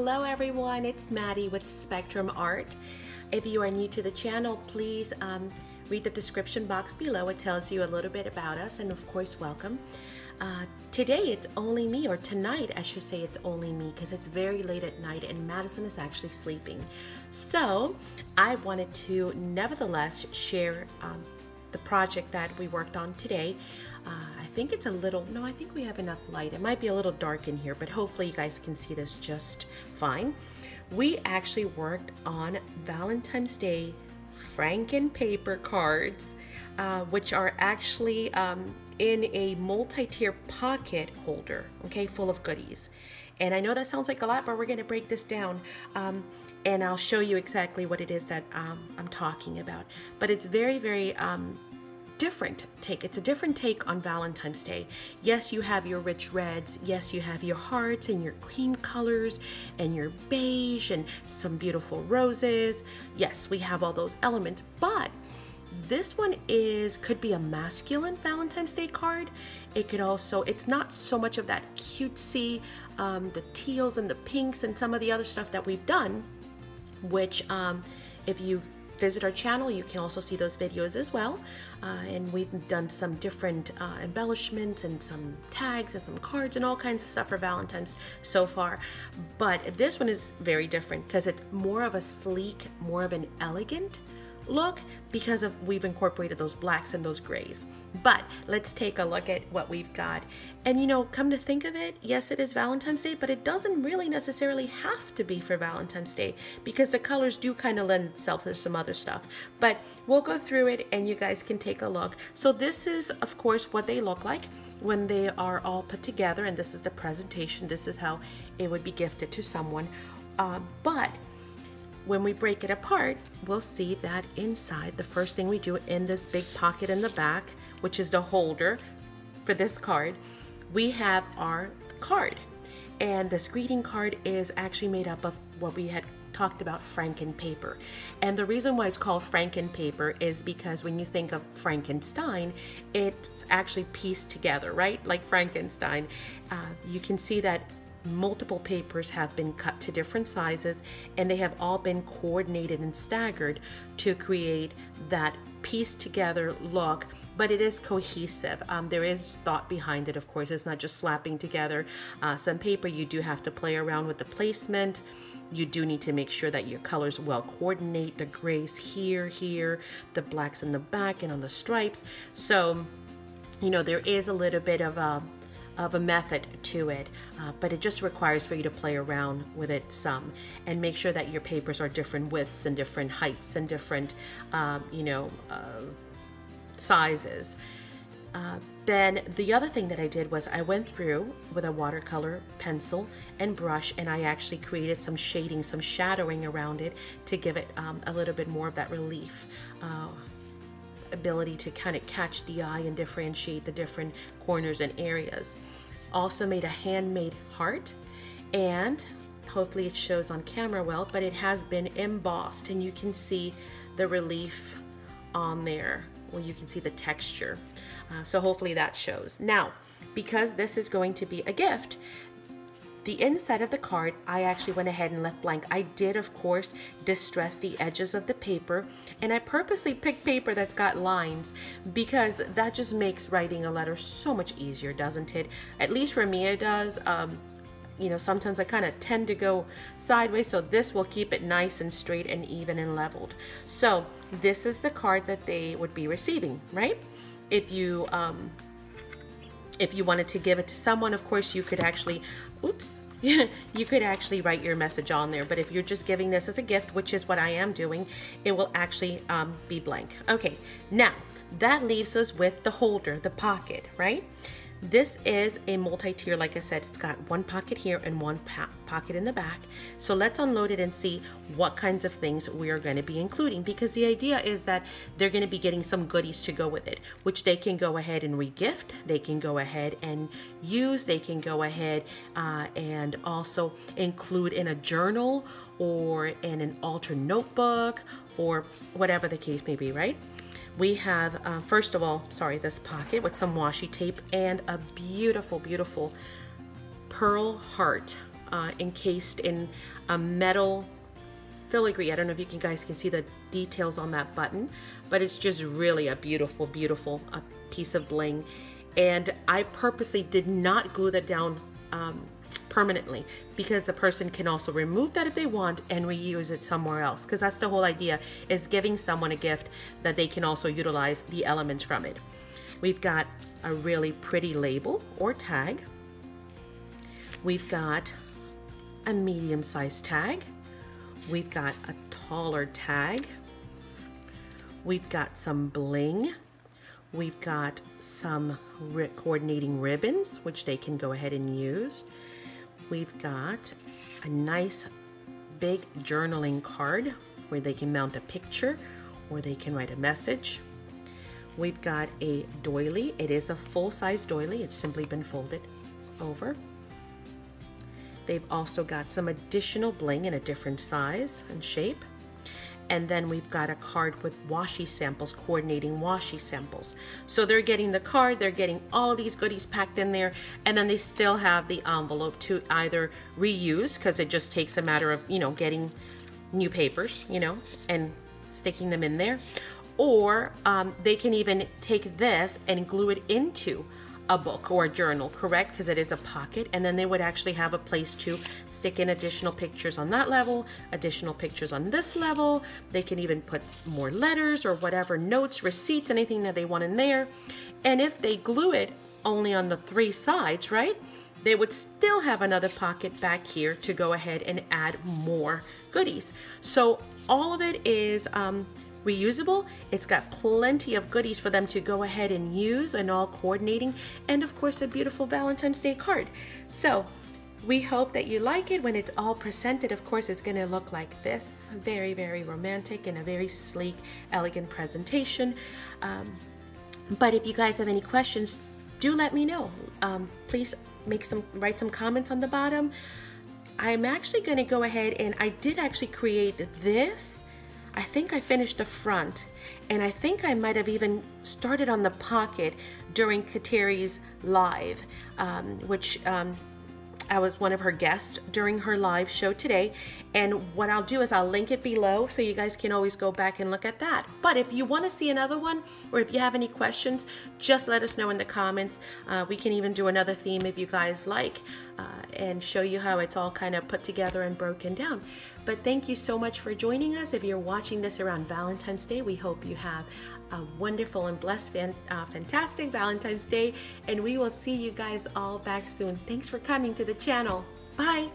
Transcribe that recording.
Hello everyone, it's Maddie with Spectrum Art. If you are new to the channel, please read the description box below. It tells you a little bit about us, and of course, welcome. Today it's only me, or tonight I should say it's only me, because it's very late at night and Madison is actually sleeping. So I wanted to nevertheless share the project that we worked on today. I think it's a little, no, I think we have enough light. It might be a little dark in here, but hopefully you guys can see this just fine. We actually worked on Valentine's Day Franken paper cards, which are actually in a multi-tier pocket holder, okay, full of goodies. And I know that sounds like a lot, but we're going to break this down, and I'll show you exactly what it is that I'm talking about. But it's very, very different take. It's a different take on Valentine's Day. Yes, you have your rich reds. Yes, you have your hearts and your cream colors and your beige and some beautiful roses. Yes, we have all those elements, but this one could be a masculine Valentine's Day card. It could also, it's not so much of that cutesy, the teals and the pinks and some of the other stuff that we've done, which if you visit our channel, you can also see those videos as well. And we've done some different embellishments and some tags and some cards and all kinds of stuff for Valentine's so far. But this one is very different because it's more of a sleek, more of an elegant look, because we've incorporated those blacks and those grays. But let's take a look at what we've got. And you know, come to think of it, yes, it is Valentine's Day, but it doesn't really necessarily have to be for Valentine's Day, because the colors do kind of lend itself to some other stuff. But we'll go through it and you guys can take a look. So this is, of course, what they look like when they are all put together, and this is the presentation. This is how it would be gifted to someone. But when we break it apart, we'll see that inside, the first thing we do in this big pocket in the back, which is the holder for this card, we have our card. And this greeting card is actually made up of what we had talked about, Franken paper. And the reason why it's called Franken paper is because when you think of Frankenstein, it's actually pieced together, right? Like Frankenstein. You can see that multiple papers have been cut to different sizes, and they have all been coordinated and staggered to create that pieced together look, but it is cohesive. There is thought behind it, of course. It's not just slapping together some paper. You do have to play around with the placement. You do need to make sure that your colors well coordinate, the grays here, the blacks in the back and on the stripes. So, you know, there is a little bit of a method to it, but it just requires for you to play around with it some and make sure that your papers are different widths and different heights and different sizes. Then the other thing that I did was I went through with a watercolor pencil and brush, and I actually created some shading, some shadowing around it to give it a little bit more of that relief, ability to kind of catch the eye and differentiate the different corners and areas. Also made a handmade heart, and hopefully it shows on camera well, but it has been embossed, and you can see the relief on there. Well, you can see the texture. So hopefully that shows. Now, because this is going to be a gift, the inside of the card, I actually went ahead and left blank. I did, of course, distress the edges of the paper, and I purposely picked paper that's got lines because that just makes writing a letter so much easier, doesn't it? At least for me it does. You know, sometimes I kind of tend to go sideways, so this will keep it nice and straight and even and leveled. So this is the card that they would be receiving, right? If you wanted to give it to someone, of course, you could actually, you could actually write your message on there. But if you're just giving this as a gift, which is what I am doing, it will actually be blank. Okay, now that leaves us with the holder, the pocket, right? This is a multi-tier, like I said. It's got one pocket here and one pocket in the back. So let's unload it and see what kinds of things we are going to be including, because the idea is that they're going to be getting some goodies to go with it, which they can go ahead and re-gift, they can go ahead and use, they can go ahead and also include in a journal or in an altar notebook or whatever the case may be, right? We have, first of all, this pocket with some washi tape and a beautiful, beautiful pearl heart encased in a metal filigree. I don't know if you guys can see the details on that button, but it's just really a beautiful, beautiful piece of bling. And I purposely did not glue that down permanently, because the person can also remove that if they want and reuse it somewhere else, because that's the whole idea, is giving someone a gift that they can also utilize the elements from it. We've got a really pretty label or tag. We've got a medium-sized tag. We've got a taller tag. We've got some bling. We've got some coordinating ribbons, which they can go ahead and use. We've got a nice big journaling card where they can mount a picture or they can write a message. We've got a doily. It is a full-size doily. It's simply been folded over. They've also got some additional bling in a different size and shape. And then we've got a card with washi samples, coordinating washi samples. So they're getting the card, they're getting all these goodies packed in there, and then they still have the envelope to either reuse, because it just takes a matter of, you know, getting new papers, you know, and sticking them in there. Or they can even take this and glue it into a book or a journal, correct? Because it is a pocket, and then they would actually have a place to stick in additional pictures on that level, additional pictures on this level. They can even put more letters or whatever, notes, receipts, anything that they want in there. And if they glue it only on the 3 sides, right, they would still have another pocket back here to go ahead and add more goodies. So all of it is reusable. It's got plenty of goodies for them to go ahead and use, and all coordinating, and of course a beautiful Valentine's Day card. So we hope that you like it. When it's all presented, of course, it's going to look like this, very, very romantic and a very sleek, elegant presentation. But if you guys have any questions, do let me know. Please write some comments on the bottom. I'm actually going to go ahead, and I did actually create this. I think I finished the front, and I think I might have even started on the pocket during Kateri's live, which I was one of her guests during her live show today. And what I'll do is I'll link it below so you guys can always go back and look at that. But if you want to see another one, or if you have any questions, just let us know in the comments. We can even do another theme if you guys like, and show you how it's all kind of put together and broken down. But thank you so much for joining us. If you're watching this around Valentine's Day, we hope you have a wonderful and blessed, fantastic Valentine's Day, and we will see you guys all back soon. Thanks for coming to the channel. Bye.